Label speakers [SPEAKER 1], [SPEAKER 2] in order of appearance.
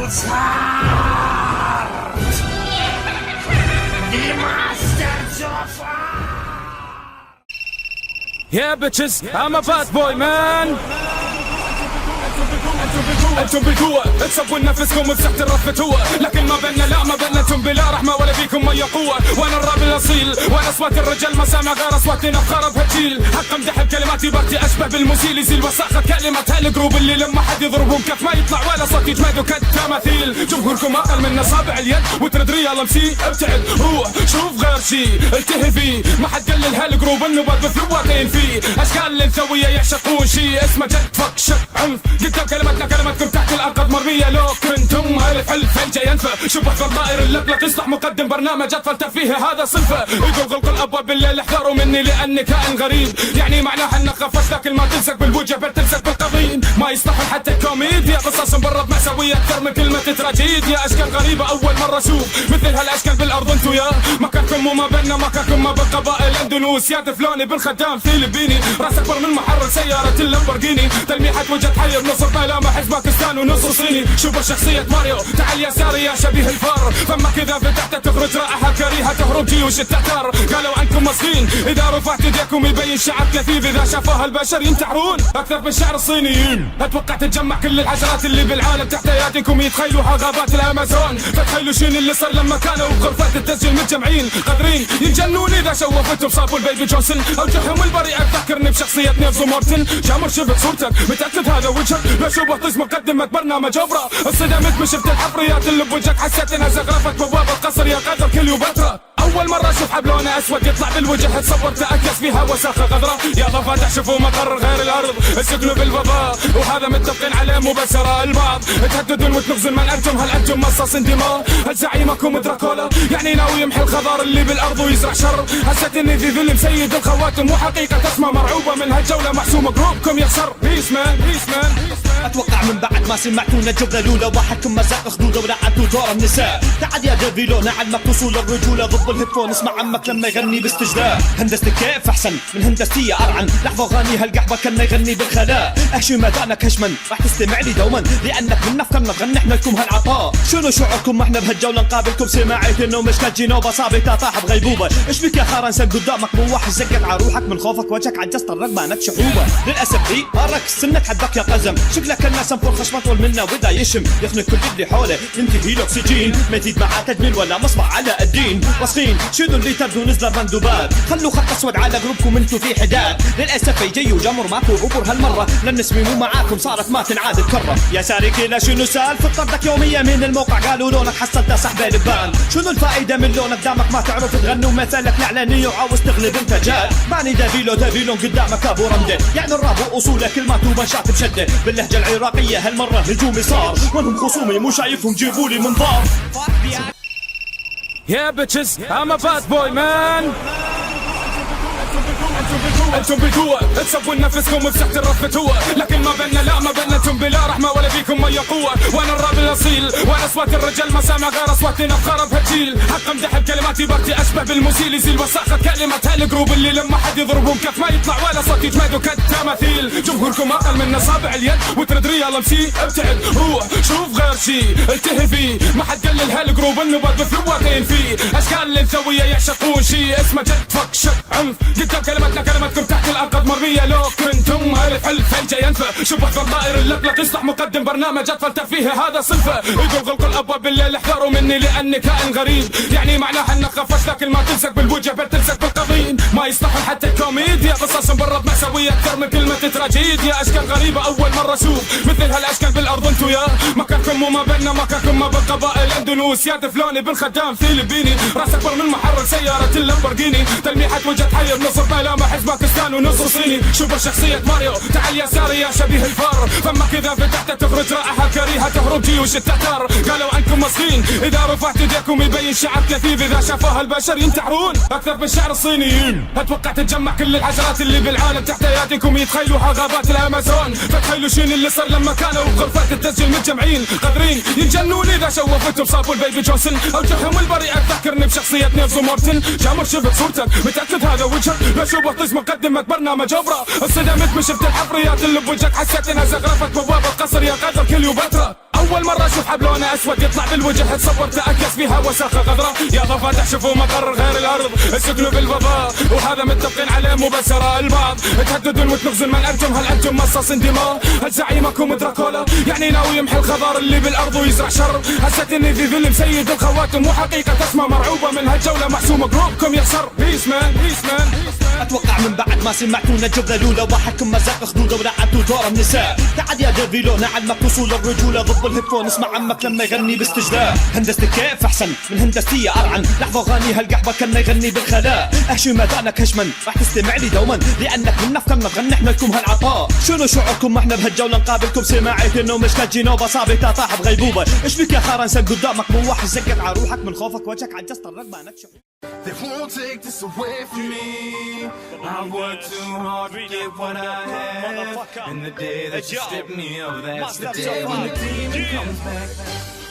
[SPEAKER 1] Yeah, bitches, I'm a bad boy, man. انتم بالقوة تسبوا نفسكم بسحت الرفتوة، لكن ما بيننا لا ما بيننا انتم بلا رحمة ولا فيكم اي قوة. وانا الراب الاصيل وانا اصوات الرجال ما سامع غير اصواتنا خرب هتيل. حق امدح بكلماتي برتي اشبه بالمزيل يزيل وساخة كلمات هالجروب اللي لما حد يضربهم كف ما يطلع ولا صوت يجمدوا كالتماثيل. جمهوركم اقل من اصابع اليد وترد ريال امسي ابتعد روح شوف غير شي التهي فيه. ما حد قلل هالجروب النبات بثواتين فيه. اشكال الثوية يعشقون شي اسمه جد فك شك عنف. قدام كلماتنا كلماتكم تحت الارقد مرمية لو كنتم الف الف الجا ينفى. شبه الطائر اللقلق يصلح مقدم برنامج اطفال ترفيه هذا صنفه. يقول غلق الابواب بالليل احذروا مني لاني كائن غريب. يعني معناها انك غفشت لكن ما تلزق بالوجه بل تلزق بالقضيب. ما يصلح حتى الكوميديا قصص مبرد مأساوية اكثر من كلمة تراجيديا. اشكال غريبة اول مرة اشوف مثل هالاشكال بالارض انتو يا مكانكم وما بيننا مكانكم ما بالقبائل اندونوس. يا فلاني بن خدام فيلبيني راس اكبر من محرك سيارة اللامبورجيني. تلميحة وجه تحير نص ملامح باكستان ونص صيني. شوف شخصية ماريو تعال يساري يا شبيه الفار. فما كذا فتحت تخرج رائحة كريهة تهرب جيوش التتار. قالوا عنكم مسكين اذا رفعت يديكم يبين شعر كثيف. اذا شافوها البشر ينتحرون اكثر من شعر الصينيين. اتوقع تتجمع كل الحشرات اللي بالعالم تحت اياديكم يتخيلوها غابات الامازون. فتخيلوا شين اللي صار لما كانوا بغرفات التسجيل متجمعين قادرين ينجنون اذا شوفتهم صابوا البيبي جونسون. اوجههم البريئة تذكرني بشخصية نيلز مارتن. جامر شفت صورتك متاكد هذا وجهك لا شبه طيش مقدمة برنامج اوبرا. انصدمت من شفت الحفريات اللي بوجهك حسيت انها زغرفت بوابة القصر يا قدر كليوباترا. اول مرة اشوف حب لونه اسود يطلع بالوجه تصورت اكياس فيها وساخة غضراء. يا ضفادع شوفوا مقر غير الارض اسكنوا بالفضاء وهذا متفقين عليه مباشرة. البعض تهددون وتنغزون من انتم هل انتم مصاصين دماء؟ هل زعيمكم دراكولا يعني ناوي يمحي الخضار اللي بالارض ويزرع شر؟ حسيت اني ذي ذل مسيد الخواتم وحقيقة تسمى مرعوبة من هالجولة محسومة جروبكم يخسر. بيس مان بيس مان.
[SPEAKER 2] اتوقع من بعد ما سمعتونا جبنا لولا واحدكم مزاق خدوده ولعبتوا دور النساء. تعال يا ديفيلو نعلمك وصول الرجولة ضد الهيدفون. اسمع عمك لما يغني باستجداء. هندستك كيف احسن من هندستي ارعن. لحظة غني هالقحبة كنا يغني بالخلاء. احشي مدانك هشمن راح تستمع لي دوما لانك من افكارنا غني احنا لكم هالعطاء. شنو شعوركم احنا بهالجولة نقابلكم سماعيت انه مش كجينوبا صابتها طاح بغيبوبة. ايش بك يا خارنسن قدامك موح زقت عروحك من خوفك وجهك عجزت الرقبة شحوبة. للاسف دي الركس سنك حدك يا قزم. شكلك الناس انفر خشمة طول منا وبدا يشم يخنق كل اللي حوله. ينتهي الاكسجين ما يزيد معاه تجميل ولا مصبع على الدين. وسخين شنو اللي تبدو نزل المندوبات. خلوا خط اسود على قلوبكم انتو في حداد. للاسف يجي وجمر ماكو عبور هالمرة لان اسمي مو معاكم صارت ما تنعاد الكرة. يا سارق لا شنو سالفة طردك يومية من الموقع قالوا لونك حصلت سحبة لبان. شنو الفائدة من لونك دامك ما تعرف تغني ومثلك الاعلانية وعاوز تغلب انت جاد. ماني دافيلو قدامك ابو رمدة يعني الراب واصوله كلمات وبنشات بشدة باللهجة العراقية هالمرة هجومي صار. وانهم خصومي مو شايفهم جيبولي منظار.
[SPEAKER 1] Yeah bitches, I'm a bad boy man. انتم بالقوة تسبوا نفسكم بسحت الرفتوة، لكن ما بيننا لا ما بيننا انتم بلا رحمة ولا فيكم اي قوة. وانا الراب الاصيل وانا اصوات الرجال ما سامع غير اصواتنا بخرب هالجيل. حق امدح بكلماتي برتي اشبه بالمزيل يزيل وساخة كلمات هالجروب اللي لما حد يضربهم كف ما يطلع ولا صوت يجمدوا كالتماثيل. جمهوركم اقل من اصابع اليد وترد ريال امسي ابتعد روح شوف غير شي التهي فيه. ما حد قلل هالجروب النبات بثواتين فيه. اشكال الثوية يعشقون شي اسمه جد فك شك عنف. قدام كلماتنا كلماتكم تحت الارقد مرمية لو كنتم الف الف الجا ينفى. شبه الطائر اللقلق يصلح مقدم برنامج اطفال ترفيه هذا صنفه. يقول غلق الابواب بالليل احذروا مني لاني كائن غريب. يعني معناها انك غفشت لكن ما تلزق بالوجه بل تلزق بالقضيب. ما يصلح حتى الكوميديا قصص مبرد مأساوية اكثر من كلمة تراجيديا. اشكال غريبة اول مرة اشوف مثل هالاشكال بالارض انتو يا مكانكم وما بيننا مكانكم ما بالقبائل اندونوس. يا فلاني بن خدام فيلبيني راس اكبر من محرك سيارة اللامبورجيني. تلميحة وجه تحير نص ملامح باكستان ونص صيني. شوف شخصية ماريو تعال يساري يا شبيه الفار. فما كذا فتحت تخرج رائحة كريهة تهرب جيوش التتار. قالوا عنكم مسكين اذا رفعت يديكم يبين شعر كثيف. اذا شافوها البشر ينتحرون اكثر من شعر الصينيين. اتوقع تتجمع كل الحشرات اللي بالعالم تحت اياديكم يتخيلوها غابات الامازون. فتخيلوا شين اللي صار لما كانوا بغرفات التسجيل متجمعين قادرين ينجنون اذا شوفتهم صابوا البيبي جونسون. اوجههم البريئة تذكرني بشخصية نيلز مارتن. جامر شفت صورتك متاكد هذا وجهك لا شبه عزيز مقدمة برنامج أوبرا. انصدمت من شفت الحفريات اللي بوجهك، حسيت انها زخرفت بوابة القصر يا قدر كليوباترا. اول مرة اشوف حب لونه اسود يطلع بالوجه، تصورت اكياس فيها وساخة غضراء. يا ضفادع شوفوا مقر غير الارض، السكن بالفضاء وهذا متفقين عليه مبشرة. البعض تهددون وتنغزون من انتم، هل انتم مصاصين دماء؟ هل زعيمكم دراكولا يعني ناوي يمحي الخضار اللي بالارض ويزرع شر؟ حسيت اني في فيلم سيد الخواتم، وحقيقة اسمى مرعوبة من هالجولة محسومة جروبكم يخسر. بيس مان بيس مان.
[SPEAKER 2] اتوقع من بعد ما سمعتونا الجملة الاولى واحدكم مزاق خدوده ولعبتوا دور النساء. تعال يا ديفيلو نعلمك اصول الرجولة ضد الهيدفون، اسمع عمك لما يغني باستجداء. هندستك كيف احسن من هندستي ارعن، لحظة غاني هالقحبة كنا يغني بالخلاء. احشي مدانك هشمن راح تستمع لي دوما، لانك من نفكرنا تغني احنا لكم هالعطاء. شنو شعوركم احنا بهالجولة نقابلكم؟ سمعت انه مش جينوبا صابتها طاح بغيبوبة. ايش بك يا خرنسة قدامك مو واحد زقت عروحك من خوفك وجهك عجزت الرقبة نكشف.
[SPEAKER 3] They won't take this away from me. I've worked too hard to get what I had. And the day that you strip me of, that's the day when the demon comes back.